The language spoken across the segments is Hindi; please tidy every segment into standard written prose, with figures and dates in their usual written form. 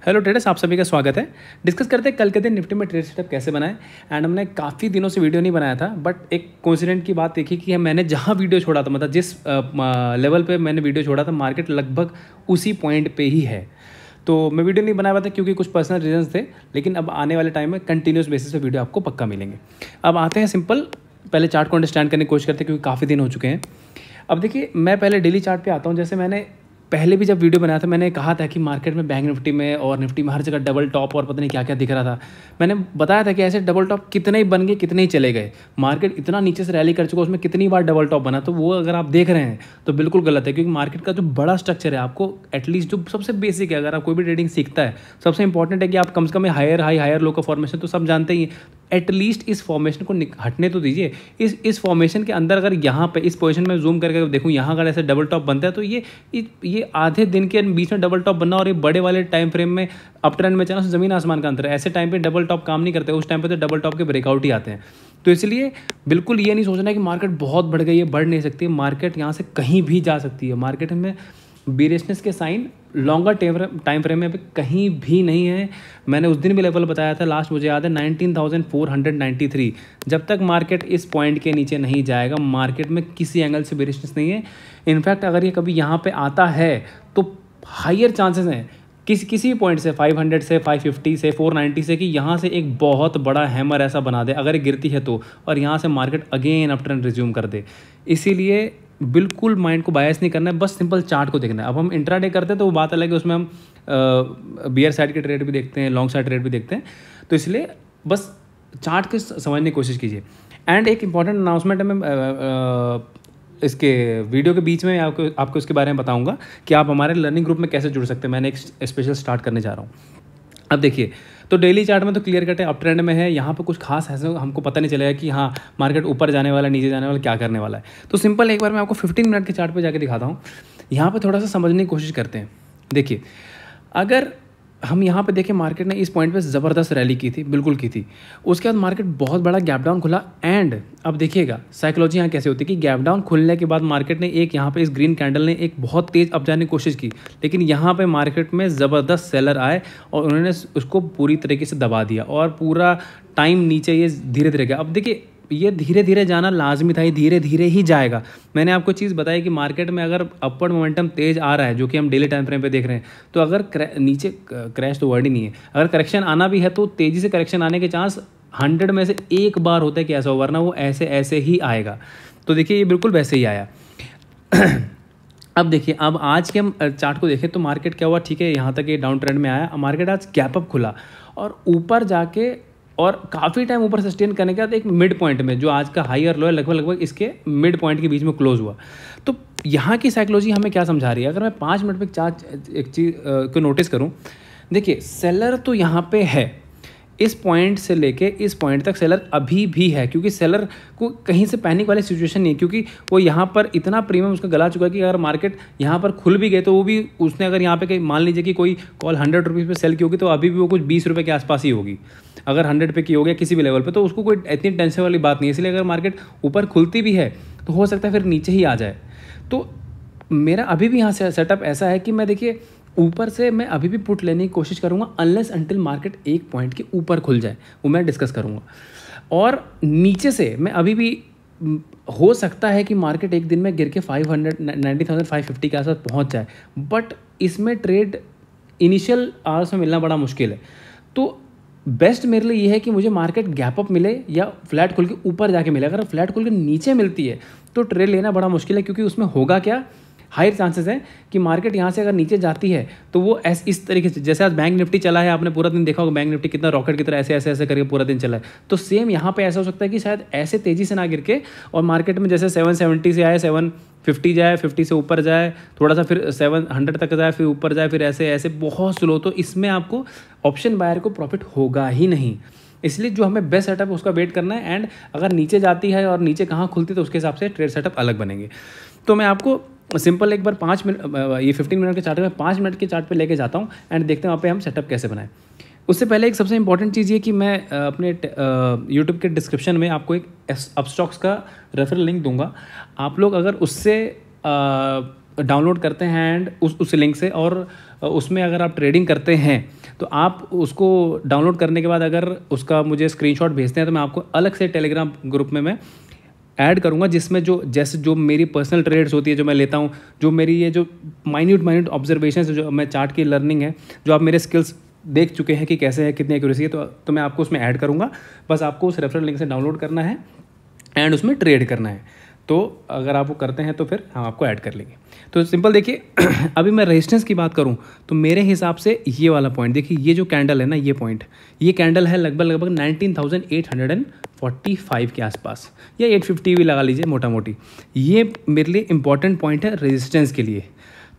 हेलो ट्रेडर्स, आप सभी का स्वागत है। डिस्कस करते हैं कल के दिन निफ्टी में ट्रेड सेटअप कैसे बनाएं। एंड हमने काफ़ी दिनों से वीडियो नहीं बनाया था, बट एक कोइंसिडेंट की बात देखी कि मैंने जहां वीडियो छोड़ा था, मतलब जिस लेवल पे मैंने वीडियो छोड़ा था, मार्केट लगभग उसी पॉइंट पे ही है। तो मैं वीडियो नहीं बना पाया था क्योंकि कुछ पर्सनल रीजंस थे, लेकिन अब आने वाले टाइम में कंटिन्यूस बेसिस पे वीडियो आपको पक्का मिलेंगे। अब आते हैं सिंपल, पहले चार्ट को अंडरस्टैंड करने की कोशिश करते हैं क्योंकि काफ़ी दिन हो चुके हैं। अब देखिए, मैं पहले डेली चार्ट पे आता हूँ। जैसे मैंने पहले भी जब वीडियो बनाया था, मैंने कहा था कि मार्केट में बैंक निफ्टी में और निफ्टी में हर जगह डबल टॉप और पता नहीं क्या क्या दिख रहा था। मैंने बताया था कि ऐसे डबल टॉप कितने ही बन गए, कितने ही चले गए। मार्केट इतना नीचे से रैली कर चुका, उसमें कितनी बार डबल टॉप बना। तो वो अगर आप देख रहे हैं तो बिल्कुल गलत है, क्योंकि मार्केट का जो बड़ा स्ट्रक्चर है, आपको एटलीस्ट जो सबसे बेसिक है, अगर आप कोई भी ट्रेडिंग सीखता है, सबसे इंपॉर्टेंट है कि आप कम से कम हायर हाई हायर लो का फॉर्मेशन तो सब जानते ही हैं। एटलीस्ट इस फॉर्मेशन को हटने तो दीजिए। इस फॉर्मेशन के अंदर अगर यहाँ पे इस पोजीशन में जूम करके देखूँ, यहाँ अगर ऐसे डबल टॉप बनता है तो ये आधे दिन के बीच में डबल टॉप बनना और ये बड़े वाले टाइम फ्रेम में अप ट्रेंड में चलना, ज़मीन आसमान का अंतर है। ऐसे टाइम पे डबल टॉप काम नहीं करते, उस टाइम पे तो डबल टॉप के ब्रेकआउट ही आते हैं। तो इसलिए बिल्कुल ये नहीं सोचना कि मार्केट बहुत बढ़ गई है, बढ़ नहीं सकती। मार्केट यहाँ से कहीं भी जा सकती है। मार्केट में बेरिशनेस के साइन लॉन्गर टाइम फ्रेम में अभी कहीं भी नहीं है। मैंने उस दिन भी लेवल बताया था, लास्ट मुझे याद है 19,493। जब तक मार्केट इस पॉइंट के नीचे नहीं जाएगा, मार्केट में किसी एंगल से बेरिशनेस नहीं है। इनफैक्ट अगर ये कभी यहाँ पे आता है तो हायर चांसेस हैं किसी पॉइंट से 500 से 550 से 490 से कि यहाँ से एक बहुत बड़ा हैमर ऐसा बना दे अगर ये गिरती है तो, और यहाँ से market again up trend resume कर दे। इसीलिए बिल्कुल माइंड को बायस नहीं करना है, बस सिंपल चार्ट को देखना है। अब हम इंट्राडे करते हैं तो वो बात अलग है, उसमें हम बियर साइड के ट्रेड भी देखते हैं, लॉन्ग साइड ट्रेड भी देखते हैं। तो इसलिए बस चार्ट को समझने की कोशिश कीजिए। एंड एक इंपॉर्टेंट अनाउंसमेंट है, मैं इसके वीडियो के बीच में आपको इसके बारे में बताऊंगा कि आप हमारे लर्निंग ग्रुप में कैसे जुड़ सकते हैं। मैंने एक स्पेशल स्टार्ट करने जा रहा हूँ। अब देखिए, तो डेली चार्ट में तो क्लियर कट है, अप ट्रेंड में है। यहाँ पे कुछ खास ऐसे हमको पता नहीं चलेगा कि हाँ मार्केट ऊपर जाने वाला, नीचे जाने वाला, क्या करने वाला है। तो सिंपल एक बार मैं आपको 15 मिनट के चार्ट पे जाके दिखाता हूँ। यहाँ पे थोड़ा सा समझने की कोशिश करते हैं। देखिए, अगर हम यहाँ पे देखें, मार्केट ने इस पॉइंट पे ज़बरदस्त रैली की थी, बिल्कुल की थी। उसके बाद मार्केट बहुत बड़ा गैप डाउन खुला। एंड अब देखिएगा साइकोलॉजी यहाँ कैसे होती है कि गैप डाउन खुलने के बाद मार्केट ने एक यहाँ पे इस ग्रीन कैंडल ने एक बहुत तेज़ अप जाने की कोशिश की, लेकिन यहाँ पे मार्केट में ज़बरदस्त सेलर आए और उन्होंने उसको पूरी तरीके से दबा दिया और पूरा टाइम नीचे ये धीरे धीरे गया। अब देखिए, ये धीरे धीरे जाना लाजमी था, ये धीरे धीरे ही जाएगा। मैंने आपको चीज़ बताई कि मार्केट में अगर अपवर्ड मोमेंटम तेज़ आ रहा है, जो कि हम डेली टाइम फ्रेम पे देख रहे हैं, तो अगर नीचे क्रैश तो वर्ड ही नहीं है, अगर करेक्शन आना भी है तो तेज़ी से करेक्शन आने के चांस 100 में से एक बार होता है कि ऐसा हो, वरना वो ऐसे ही आएगा। तो देखिए, ये बिल्कुल वैसे ही आया। अब देखिए, अब आज के हम चार्ट को देखें तो मार्केट क्या हुआ, ठीक है, यहाँ तक ये डाउन ट्रेंड में आया। मार्केट आज गैप अप खुला और ऊपर जाके और काफ़ी टाइम ऊपर सस्टेन करने के बाद एक मिड पॉइंट में, जो आज का हाई और लो है, लगभग इसके मिड पॉइंट के बीच में क्लोज हुआ। तो यहाँ की साइकोलॉजी हमें क्या समझा रही है? अगर मैं 5 मिनट में एक चीज़ को नोटिस करूँ, देखिए, सेलर तो यहाँ पे है, इस पॉइंट से लेके इस पॉइंट तक सेलर अभी भी है, क्योंकि सेलर को कहीं से पैनिक वाली सिचुएशन नहीं है, क्योंकि वो यहाँ पर इतना प्रीमियम उसका गला चुका है कि अगर मार्केट यहाँ पर खुल भी गए तो वो भी उसने अगर यहाँ पे कहीं मान लीजिए कि कोई कॉल 100 रुपीज़ पे सेल की होगी तो अभी भी वो कुछ 20 रुपये के आसपास ही होगी। अगर 100 पे की हो गया किसी भी लेवल पे तो उसको कोई इतनी टेंशन वाली बात नहीं है। इसलिए अगर मार्केट ऊपर खुलती भी है तो हो सकता है फिर नीचे ही आ जाए। तो मेरा अभी भी यहाँ से सेटअप ऐसा है कि मैं, देखिए, ऊपर से मैं अभी भी पुट लेने की कोशिश करूँगा अनलेस अंटिल मार्केट एक पॉइंट के ऊपर खुल जाए, वो मैं डिस्कस करूँगा। और नीचे से मैं अभी भी, हो सकता है कि मार्केट एक दिन में गिर के 90,550 के आसपास पहुँच जाए, बट इसमें ट्रेड इनिशियल आवर्स में मिलना बड़ा मुश्किल है। तो बेस्ट मेरे लिए ये है कि मुझे मार्केट गैप अप मिले या फ्लैट खुल के ऊपर जाके मिले। अगर फ्लैट खुल के नीचे मिलती है तो ट्रेड लेना बड़ा मुश्किल है, क्योंकि उसमें होगा क्या, हायर चांसेस है कि मार्केट यहाँ से अगर नीचे जाती है तो वो इस तरीके से, जैसे आज बैंक निफ्टी चला है, आपने पूरा दिन देखा होगा बैंक निफ्टी कितना रॉकेट की तरह ऐसे करके पूरा दिन चला है। तो सेम यहाँ पे ऐसा हो सकता है कि शायद ऐसे तेज़ी से ना गिर के और मार्केट में जैसे 770 से आए 750 जाए, 50 से ऊपर जाए, थोड़ा सा फिर 700 तक जाए, फिर ऊपर जाए, फिर ऐसे बहुत स्लो। तो इसमें आपको ऑप्शन बायर को प्रॉफिट होगा ही नहीं। इसलिए जो हमें बेस्ट सेटअप उसका वेट करना है। एंड अगर नीचे जाती है और नीचे कहाँ खुलती है तो उसके हिसाब से ट्रेड सेटअप अलग बनेंगे। तो मैं आपको सिंपल एक बार 5 मिनट, ये 15 मिनट के चार्ट में 5 मिनट के चार्ट पे लेके जाता हूँ एंड देखते हैं वहाँ पे हम सेटअप कैसे बनाएं। उससे पहले एक सबसे इंपॉर्टेंट चीज़ ये कि मैं अपने यूट्यूब के डिस्क्रिप्शन में आपको एक अपस्टॉक्स का रेफरल लिंक दूंगा। आप लोग अगर उससे डाउनलोड करते हैं एंड उस लिंक से और उसमें अगर आप ट्रेडिंग करते हैं तो आप उसको डाउनलोड करने के बाद अगर उसका मुझे स्क्रीनशॉट भेजते हैं तो मैं आपको अलग से टेलीग्राम ग्रुप में मैं ऐड करूँगा, जिसमें जो मेरी पर्सनल ट्रेड्स होती है जो मैं लेता हूँ, जो मेरी ये जो माइन्यूट ऑब्जर्वेशन है, जो मैं चार्ट की लर्निंग है, जो आप मेरे स्किल्स देख चुके हैं कि कैसे है, कितनी एक्यूरेसी है, तो मैं आपको उसमें ऐड करूँगा। बस आपको उस रेफरल लिंक से डाउनलोड करना है एंड उसमें ट्रेड करना है। तो अगर आप वो करते हैं तो फिर हम आपको ऐड कर लेंगे। तो सिंपल देखिए अभी मैं रेजिस्टेंस की बात करूं तो मेरे हिसाब से ये वाला पॉइंट देखिए, ये जो कैंडल है ना, ये कैंडल है लगभग 19,845 के आसपास, या 850 भी लगा लीजिए मोटा मोटी। ये मेरे लिए इंपॉर्टेंट पॉइंट है रेजिस्टेंस के लिए।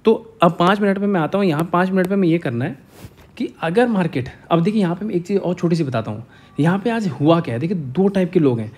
तो अब 5 मिनट में मैं आता हूँ यहाँ। 5 मिनट में मैं ये करना है कि अगर मार्केट, अब देखिए यहाँ पे मैं एक चीज़ और छोटी सी बताता हूँ। यहाँ पे आज हुआ क्या है, देखिए 2 टाइप के लोग हैं।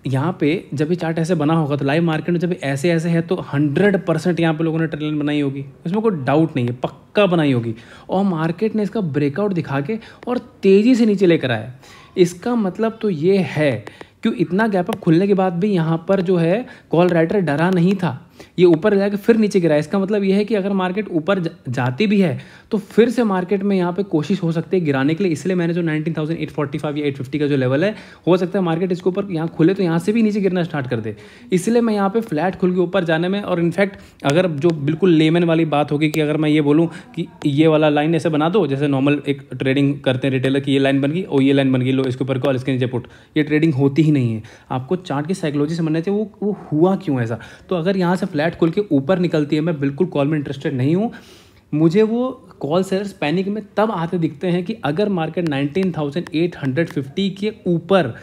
यहाँ पे जब ये चार्ट ऐसे बना होगा तो लाइव मार्केट में जब ऐसे है तो 100% यहाँ पे लोगों ने ट्रेंड बनाई होगी, इसमें कोई डाउट नहीं है, पक्का बनाई होगी। और मार्केट ने इसका ब्रेकआउट दिखा के और तेज़ी से नीचे लेकर आया। इसका मतलब तो ये है क्यों इतना गैप अप खुलने के बाद भी यहाँ पर जो है कॉल राइटर डरा नहीं था, ये ऊपर जाके फिर नीचे गिरा। इसका मतलब ये है कि अगर मार्केट ऊपर जाती भी है तो फिर से मार्केट में यहाँ पे कोशिश हो सकती है गिराने के लिए। इसलिए मैंने जो 19,845 या 850 का जो लेवल है, हो सकता है मार्केट इसके ऊपर यहाँ खुले तो यहाँ से भी नीचे गिरना स्टार्ट कर दे। इसलिए मैं यहाँ पे फ्लैट खुल के ऊपर जाने में, और इनफैक्ट अगर जो बिल्कुल लेमन वाली बात होगी कि अगर मैं ये बोलूँ कि ये वाला लाइन ऐसे बना दो जैसे नॉर्मल एक ट्रेडिंग करते हैं रिटेलर की, ये लाइन बन गई और ये लाइन बन गई, लो इसके ऊपर कॉल, इसके नीचे पुट, ये ट्रेडिंग होती ही नहीं है। आपको चार्ट की साइकोलॉजी समझना चाहिए वो हुआ क्यों ऐसा। तो अगर यहाँ से फ्लैट खुल के ऊपर निकलती है, मैं बिल्कुल कॉल में इंटरेस्टेड नहीं हूँ। मुझे वो कॉल सेलर्स पैनिक में तब आते दिखते हैं कि अगर मार्केट 19,850 के ऊपर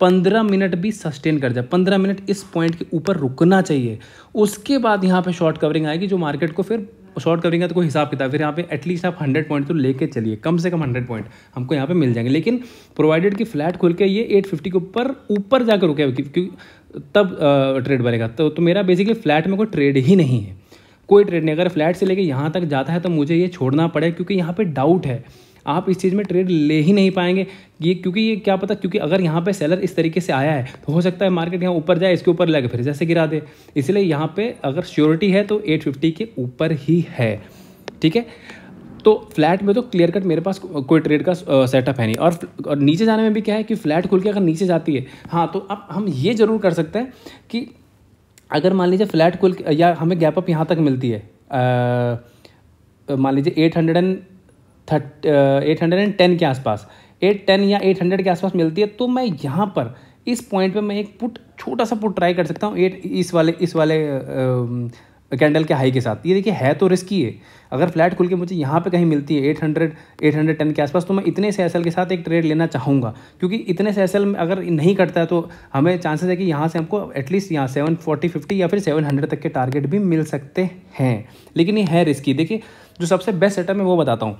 15 मिनट भी सस्टेन कर जाए, 15 मिनट इस पॉइंट के ऊपर रुकना चाहिए। उसके बाद यहाँ पे शॉर्ट कवरिंग आएगी, जो मार्केट को फिर शॉर्ट कवरिंग का तो कोई हिसाब किताब, फिर यहाँ पे एटलीस्ट आप 100 पॉइंट तो लेके चलिए, कम से कम 100 पॉइंट हमको यहाँ पे मिल जाएंगे। लेकिन प्रोवाइडेड कि फ्लैट खुल के ये 850 के ऊपर जाकर रुके, क्योंकि तब ट्रेड बनेगा। तो मेरा बेसिकली फ्लैट में कोई ट्रेड ही नहीं है, कोई ट्रेड नहीं। अगर फ्लैट से लेके यहाँ तक जाता है तो मुझे ये छोड़ना पड़े, क्योंकि यहाँ पे डाउट है, आप इस चीज़ में ट्रेड ले ही नहीं पाएंगे। ये क्योंकि ये क्या पता, क्योंकि अगर यहाँ पे सेलर इस तरीके से आया है तो हो सकता है मार्केट यहाँ ऊपर जाए, इसके ऊपर लगे फिर जैसे गिरा दे। इसलिए यहाँ पे अगर श्योरिटी है तो 850 के ऊपर ही है, ठीक है। तो फ्लैट में तो क्लियर कट मेरे पास कोई ट्रेड का सेटअप है नहीं। और नीचे जाने में भी क्या है कि फ्लैट खुल के अगर नीचे जाती है, हाँ, तो अब हम ये जरूर कर सकते हैं कि अगर मान लीजिए फ्लैट खुल या हमें गैप अप यहाँ तक मिलती है, मान लीजिए 810 के आसपास, 810 या 800 के आसपास मिलती है, तो मैं यहाँ पर इस पॉइंट पे मैं एक छोटा सा पुट ट्राई कर सकता हूँ इस वाले कैंडल के हाई के साथ। ये देखिए है तो रिस्की है। अगर फ्लैट खुल के मुझे यहाँ पे कहीं मिलती है 810 के आसपास, तो मैं इतने से एसएल के साथ एक ट्रेड लेना चाहूँगा, क्योंकि इतने से एसएल में अगर नहीं करता है तो हमें चांसेस है कि यहाँ से हमको एटलीस्ट यहाँ 740, 50 या फिर 700 तक के टारगेट भी मिल सकते हैं। लेकिन ये है रिस्की। देखिए जो सबसे बेस्ट सेटअप है वो बताता हूँ।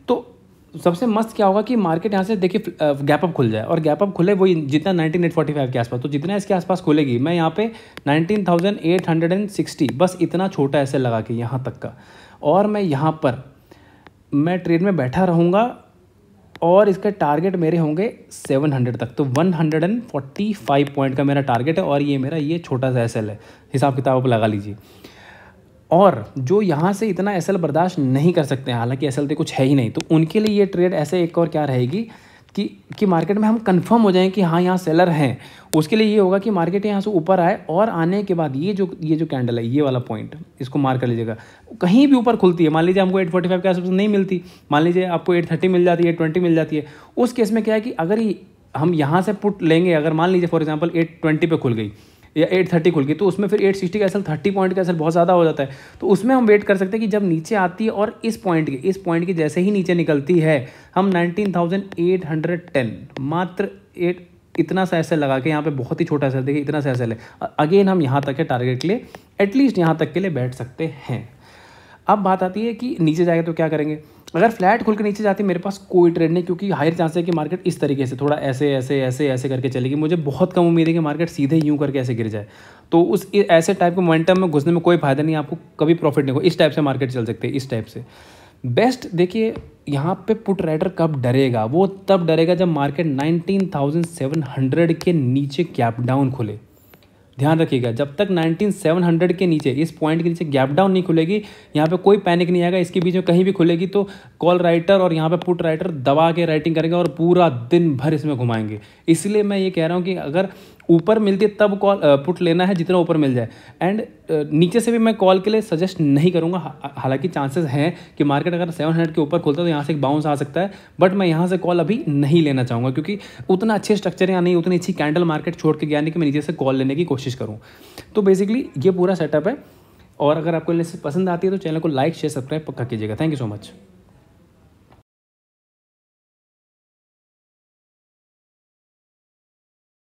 तो सबसे मस्त क्या होगा कि मार्केट यहाँ से देखिए गैप अप खुल जाए, और गैप अप खुले वही जितना 19,845 के आसपास, तो जितना इसके आसपास खुलेगी मैं यहाँ पे 19,860 बस इतना छोटा ऐसे लगा के यहाँ तक का, और मैं यहाँ पर मैं ट्रेड में बैठा रहूँगा और इसका टारगेट मेरे होंगे 700 तक। तो 145 पॉइंट का मेरा टारगेट है, और ये मेरा ये छोटा सा एसएल है, हिसाब किताब लगा लीजिए। और जो यहाँ से इतना एसएल बर्दाश्त नहीं कर सकते हैं, हालांकि एसएल तो कुछ है ही नहीं, तो उनके लिए ये ट्रेड ऐसे एक और क्या रहेगी कि मार्केट में हम कंफर्म हो जाएं कि हाँ यहाँ सेलर हैं। उसके लिए ये होगा कि मार्केट यहाँ से ऊपर आए, और आने के बाद ये जो कैंडल है, ये वाला पॉइंट इसको मार्क कर लीजिएगा, कहीं भी ऊपर खुलती है, मान लीजिए हमको 845 के आसपास नहीं मिलती, मान लीजिए आपको 830 मिल जाती है, 820 मिल जाती है, उस केस में क्या है कि अगर हम यहाँ से पुट लेंगे, अगर मान लीजिए फॉर एग्जाम्पल 820 पे खुल गई या 830 खुल गई, तो उसमें फिर 860 का एसएल 30 पॉइंट का एसएल बहुत ज़्यादा हो जाता है। तो उसमें हम वेट कर सकते हैं कि जब नीचे आती है और इस पॉइंट की जैसे ही नीचे निकलती है, हम 19,810 मात्र इतना सा एसएल लगा के, यहाँ पे बहुत ही छोटा एसएल देखिए, इतना सा एसएल है, अगेन हम यहाँ तक के टारगेट के लिए एटलीस्ट यहाँ तक के लिए बैठ सकते हैं। अब बात आती है कि नीचे जाएगा तो क्या करेंगे। अगर फ्लैट खुल के नीचे जाती है, मेरे पास कोई ट्रेड नहीं, क्योंकि हायर चांस है कि मार्केट इस तरीके से थोड़ा ऐसे करके चलेगी। मुझे बहुत कम उम्मीद है कि मार्केट सीधे यूं करके ऐसे गिर जाए, तो उस ऐसे टाइप के मोमेंटम में घुसने में कोई फायदा नहीं, आपको कभी प्रॉफिट नहीं होगा। इस टाइप से मार्केट चल सकते हैं, इस टाइप से बेस्ट। देखिए यहाँ पे पुट राइडर कब डरेगा, वो तब डरेगा जब मार्केट 19,700 के नीचे गैप डाउन खुले। ध्यान रखिएगा, जब तक 19700 के नीचे, इस पॉइंट के नीचे गैप डाउन नहीं खुलेगी, यहाँ पे कोई पैनिक नहीं आएगा। इसके बीच में कहीं भी खुलेगी तो कॉल राइटर और यहाँ पे पुट राइटर दबा के राइटिंग करेंगे और पूरा दिन भर इसमें घुमाएंगे। इसलिए मैं ये कह रहा हूँ कि अगर ऊपर मिलती है तब कॉल पुट लेना है, जितना ऊपर मिल जाए। एंड नीचे से भी मैं कॉल के लिए सजेस्ट नहीं करूँगा। हालांकि चांसेस हैं कि मार्केट अगर 700 के ऊपर खुलता है तो यहाँ से एक बाउंस आ सकता है, बट मैं यहाँ से कॉल अभी नहीं लेना चाहूँगा, क्योंकि उतना अच्छे स्ट्रक्चर या नहीं, उतनी अच्छी कैंडल मार्केट छोड़ के गया नहीं कि मैं नीचे से कॉल लेने की कोशिश करूँ। तो बेसिकली ये पूरा सेटअप है। और अगर आपको एनालिसिस पसंद आती है तो चैनल को लाइक शेयर सब्सक्राइब पक्का कीजिएगा। Thank you so much.